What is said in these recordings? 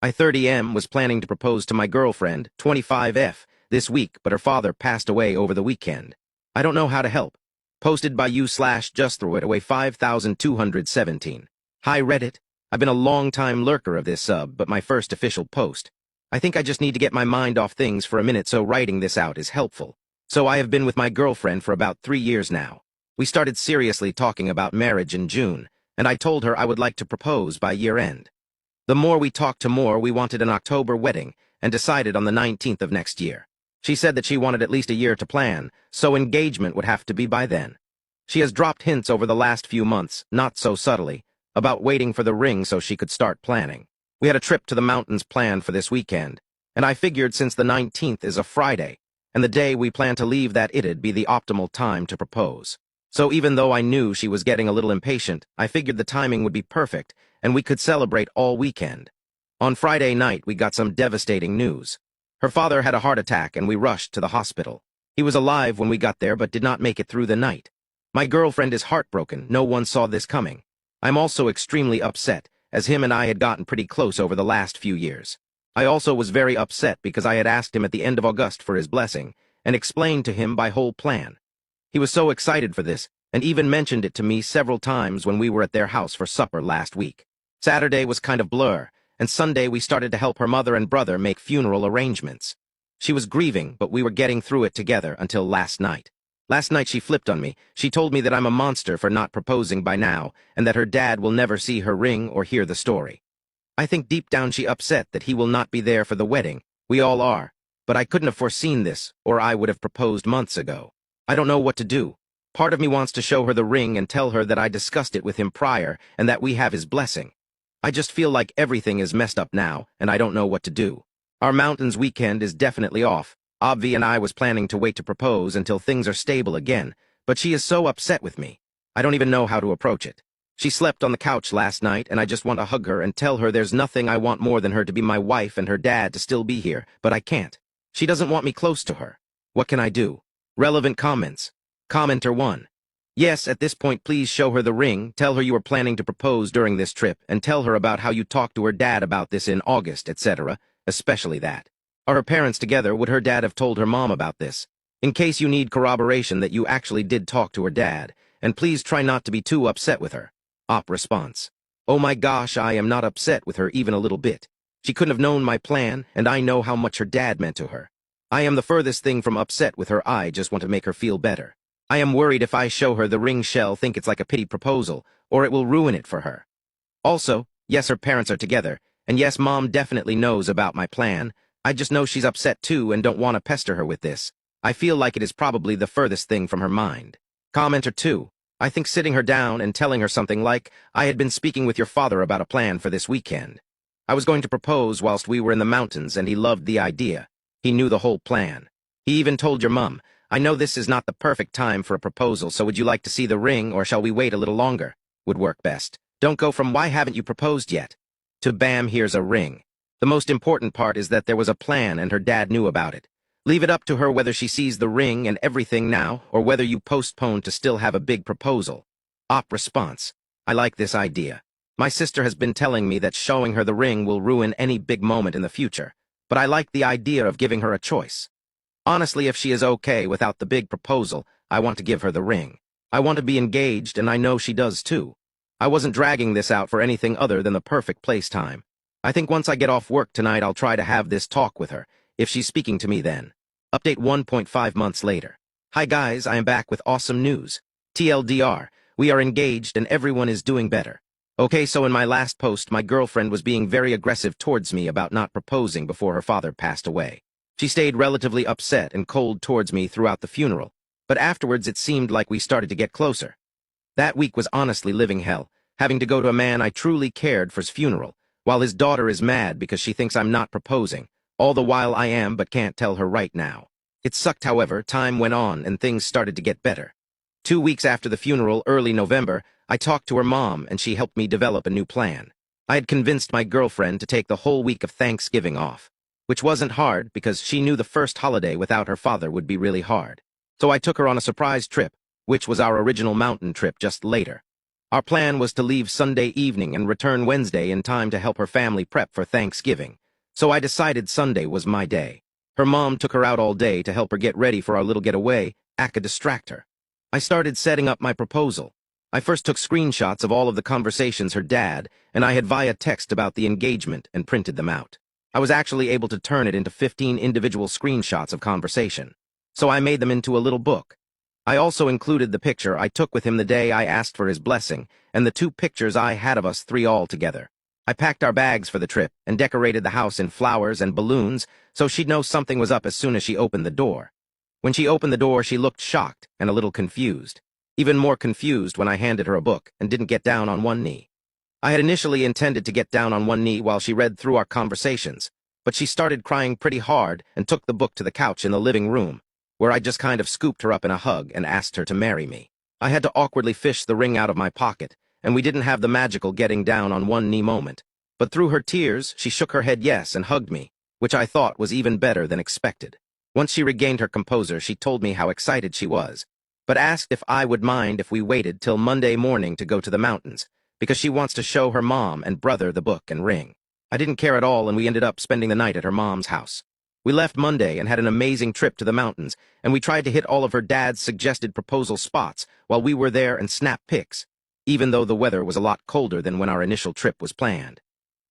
I 30M was planning to propose to my girlfriend, 25F, this week, but her father passed away over the weekend. I don't know how to help. Posted by you/just threw it away 5217. Hi Reddit. I've been a long-time lurker of this sub, but my first official post. I think I just need to get my mind off things for a minute, so writing this out is helpful. So I have been with my girlfriend for about 3 years now. We started seriously talking about marriage in June, and I told her I would like to propose by year-end. The more we talked to more, we wanted an October wedding, and decided on the 19th of next year. She said that she wanted at least a year to plan, so engagement would have to be by then. She has dropped hints over the last few months, not so subtly, about waiting for the ring so she could start planning. We had a trip to the mountains planned for this weekend, and I figured since the 19th is a Friday, and the day we plan to leave, that it'd be the optimal time to propose. So even though I knew she was getting a little impatient, I figured the timing would be perfect, and we could celebrate all weekend. On Friday night, we got some devastating news. Her father had a heart attack, and we rushed to the hospital. He was alive when we got there, but did not make it through the night. My girlfriend is heartbroken. No one saw this coming. I'm also extremely upset, as him and I had gotten pretty close over the last few years. I also was very upset because I had asked him at the end of August for his blessing, and explained to him my whole plan. He was so excited for this, and even mentioned it to me several times when we were at their house for supper last week. Saturday was kind of blur, and Sunday we started to help her mother and brother make funeral arrangements. She was grieving, but we were getting through it together until last night. Last night she flipped on me. She told me that I'm a monster for not proposing by now, and that her dad will never see her ring or hear the story. I think deep down she upset that he will not be there for the wedding. We all are. But I couldn't have foreseen this, or I would have proposed months ago. I don't know what to do. Part of me wants to show her the ring and tell her that I discussed it with him prior and that we have his blessing. I just feel like everything is messed up now, and I don't know what to do. Our mountains weekend is definitely off. Obvi and I was planning to wait to propose until things are stable again, but she is so upset with me. I don't even know how to approach it. She slept on the couch last night, and I just want to hug her and tell her there's nothing I want more than her to be my wife and her dad to still be here, but I can't. She doesn't want me close to her. What can I do? Relevant comments. Commenter 1. Yes, at this point please show her the ring, tell her you are planning to propose during this trip, and tell her about how you talked to her dad about this in August, etc., especially that. Are her parents together? Would her dad have told her mom about this? In case you need corroboration that you actually did talk to her dad, and please try not to be too upset with her. Op response. Oh my gosh, I am not upset with her even a little bit. She couldn't have known my plan, and I know how much her dad meant to her. I am the furthest thing from upset with her. I just want to make her feel better. I am worried if I show her the ring, she'll think it's like a pity proposal, or it will ruin it for her. Also, yes, her parents are together, and yes, mom definitely knows about my plan. I just know she's upset too and don't want to pester her with this. I feel like it is probably the furthest thing from her mind. Commenter 2. I think sitting her down and telling her something like, I had been speaking with your father about a plan for this weekend. I was going to propose whilst we were in the mountains, and he loved the idea. He knew the whole plan. He even told your mum, I know this is not the perfect time for a proposal, so would you like to see the ring, or shall we wait a little longer? Would work best. Don't go from why haven't you proposed yet to bam, here's a ring. The most important part is that there was a plan and her dad knew about it. Leave it up to her whether she sees the ring and everything now, or whether you postpone to still have a big proposal. Op response. I like this idea. My sister has been telling me that showing her the ring will ruin any big moment in the future, but I like the idea of giving her a choice. Honestly, if she is okay without the big proposal, I want to give her the ring. I want to be engaged, and I know she does too. I wasn't dragging this out for anything other than the perfect place time. I think once I get off work tonight, I'll try to have this talk with her, if she's speaking to me then. Update 1.5 months later. Hi guys, I am back with awesome news. TLDR, we are engaged and everyone is doing better. Okay, so in my last post, my girlfriend was being very aggressive towards me about not proposing before her father passed away. She stayed relatively upset and cold towards me throughout the funeral, but afterwards it seemed like we started to get closer. That week was honestly living hell, having to go to a man I truly cared for's funeral, while his daughter is mad because she thinks I'm not proposing, all the while I am but can't tell her right now. It sucked, however, time went on and things started to get better. 2 weeks after the funeral, early November, I talked to her mom and she helped me develop a new plan. I had convinced my girlfriend to take the whole week of Thanksgiving off, which wasn't hard because she knew the first holiday without her father would be really hard. So I took her on a surprise trip, which was our original mountain trip just later. Our plan was to leave Sunday evening and return Wednesday in time to help her family prep for Thanksgiving. So I decided Sunday was my day. Her mom took her out all day to help her get ready for our little getaway. I could distract her. I started setting up my proposal. I first took screenshots of all of the conversations her dad and I had via text about the engagement and printed them out. I was actually able to turn it into 15 individual screenshots of conversation. So I made them into a little book. I also included the picture I took with him the day I asked for his blessing, and the 2 pictures I had of us 3 all together. I packed our bags for the trip and decorated the house in flowers and balloons so she'd know something was up as soon as she opened the door. When she opened the door, she looked shocked and a little confused. Even more confused when I handed her a book and didn't get down on one knee. I had initially intended to get down on one knee while she read through our conversations, but she started crying pretty hard and took the book to the couch in the living room, where I just kind of scooped her up in a hug and asked her to marry me. I had to awkwardly fish the ring out of my pocket, and we didn't have the magical getting down on one knee moment. But through her tears, she shook her head yes and hugged me, which I thought was even better than expected. Once she regained her composure, she told me how excited she was, but asked if I would mind if we waited till Monday morning to go to the mountains, because she wants to show her mom and brother the book and ring. I didn't care at all, and we ended up spending the night at her mom's house. We left Monday and had an amazing trip to the mountains, and we tried to hit all of her dad's suggested proposal spots while we were there and snap pics, even though the weather was a lot colder than when our initial trip was planned.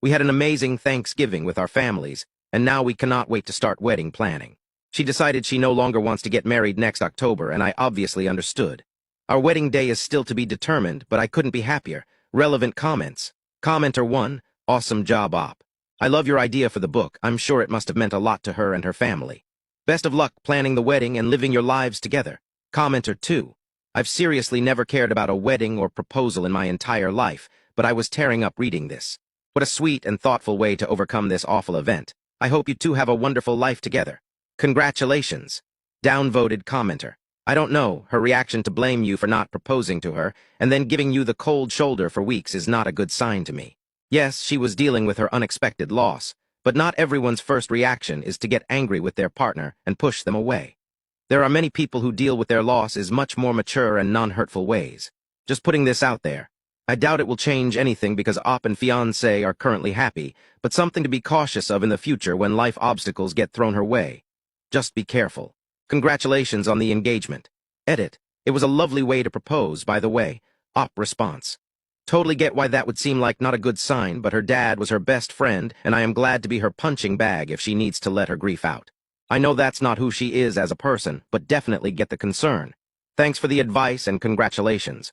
We had an amazing Thanksgiving with our families, and now we cannot wait to start wedding planning. She decided she no longer wants to get married next October, and I obviously understood. Our wedding day is still to be determined, but I couldn't be happier. Relevant comments. Commenter 1, awesome job op. I love your idea for the book. I'm sure it must have meant a lot to her and her family. Best of luck planning the wedding and living your lives together. Commenter 2. I've seriously never cared about a wedding or proposal in my entire life, but I was tearing up reading this. What a sweet and thoughtful way to overcome this awful event. I hope you two have a wonderful life together. Congratulations. Downvoted commenter. I don't know, her reaction to blame you for not proposing to her and then giving you the cold shoulder for weeks is not a good sign to me. Yes, she was dealing with her unexpected loss, but not everyone's first reaction is to get angry with their partner and push them away. There are many people who deal with their loss in much more mature and non-hurtful ways. Just putting this out there. I doubt it will change anything because Op and fiancé are currently happy, but something to be cautious of in the future when life obstacles get thrown her way. Just be careful. Congratulations on the engagement. Edit. It was a lovely way to propose, by the way. Op response. Totally get why that would seem like not a good sign, but her dad was her best friend, and I am glad to be her punching bag if she needs to let her grief out. I know that's not who she is as a person, but definitely get the concern. Thanks for the advice and congratulations.